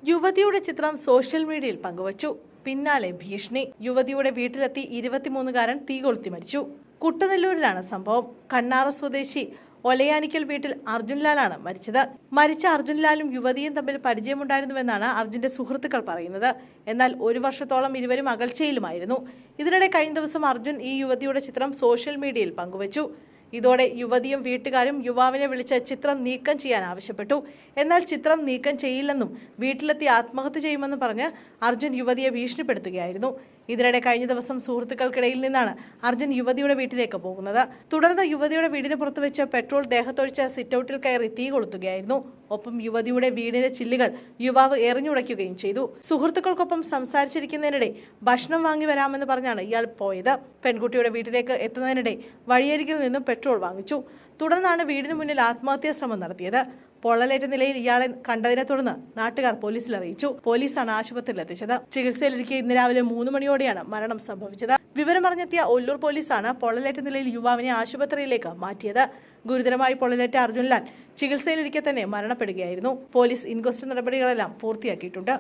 യുവതിയുടെ ചിത്രം സോഷ്യൽ മീഡിയയിൽ പങ്കുവച്ചു. പിന്നാലെ ഭീഷണി. യുവതിയുടെ വീട്ടിലെത്തി 23-കാരൻ തീ കൊളുത്തി മരിച്ചു. കുട്ടനെല്ലൂരിലാണ് സംഭവം. കണ്ണാറ സ്വദേശി ഒലയാനിക്കൽ വീട്ടിൽ അർജുൻലാലാണ് മരിച്ചത്. മരിച്ച അർജുൻലാലും യുവതിയും തമ്മിൽ പരിചയമുണ്ടായിരുന്നുവെന്നാണ് അർജുന്റെ സുഹൃത്തുക്കൾ പറയുന്നത്. എന്നാൽ 1 വർഷത്തോളം ഇരുവരും അകൽച്ചയിലുമായിരുന്നു. ഇതിനിടെ കഴിഞ്ഞ ദിവസം അർജുൻ ഈ യുവതിയുടെ ചിത്രം സോഷ്യൽ മീഡിയയിൽ പങ്കുവച്ചു. ഇതോടെ യുവതിയും വീട്ടുകാരും യുവാവിനെ വിളിച്ച് ചിത്രം നീക്കം ചെയ്യാൻ ആവശ്യപ്പെട്ടു. എന്നാൽ ചിത്രം നീക്കം ചെയ്യില്ലെന്നും വീട്ടിലെത്തി ആത്മഹത്യ ചെയ്യുമെന്നും പറഞ്ഞ് അർജുൻ യുവതിയെ ഭീഷണിപ്പെടുത്തുകയായിരുന്നു. ഇതിനിടെ കഴിഞ്ഞ ദിവസം സുഹൃത്തുക്കൾക്കിടയിൽ നിന്നാണ് അർജുൻ യുവതിയുടെ വീട്ടിലേക്ക് പോകുന്നത്. തുടർന്ന് യുവതിയുടെ വീടിന് പുറത്തു വെച്ച് പെട്രോൾ ദേഹത്തൊഴിച്ച് സിറ്റൌട്ടിൽ കയറി തീ കൊളുത്തുകയായിരുന്നു. ഒപ്പം യുവതിയുടെ വീടിന്റെ ചില്ലുകൾ യുവാവ് എറിഞ്ഞുടയ്ക്കുകയും ചെയ്തു. സുഹൃത്തുക്കൾക്കൊപ്പം സംസാരിച്ചിരിക്കുന്നതിനിടെ ഭക്ഷണം വാങ്ങി വരാമെന്ന് പറഞ്ഞാണ് ഇയാൾ പോയത്. പെൺകുട്ടിയുടെ വീട്ടിലേക്ക് എത്തുന്നതിനിടെ വഴിയരികിൽ നിന്നും പെട്രോൾ വാങ്ങിച്ചു. തുടർന്നാണ് വീടിന് മുന്നിൽ ആത്മഹത്യാ ശ്രമം നടത്തിയത്. പൊള്ളലേറ്റ നിലയിൽ ഇയാളെ കണ്ടതിനെ തുടർന്ന് നാട്ടുകാർ പോലീസിൽ അറിയിച്ചു. പോലീസാണ് ആശുപത്രിയിൽ എത്തിച്ചത്. ചികിത്സയിലിരിക്കെ ഇന്ന് രാവിലെ 3 മണിയോടെയാണ് മരണം സംഭവിച്ചത്. വിവരമറിഞ്ഞെത്തിയ ഒല്ലൂർ പോലീസാണ് പൊള്ളലേറ്റ നിലയിൽ യുവാവിനെ ആശുപത്രിയിലേക്ക് മാറ്റിയത്. ഗുരുതരമായി പൊള്ളലേറ്റ അർജുൻലാൽ ചികിത്സയിലിരിക്കെ തന്നെ മരണപ്പെടുകയായിരുന്നു. Police inquest നടപടികളെല്ലാം പൂർത്തിയാക്കിയിട്ടുണ്ട്.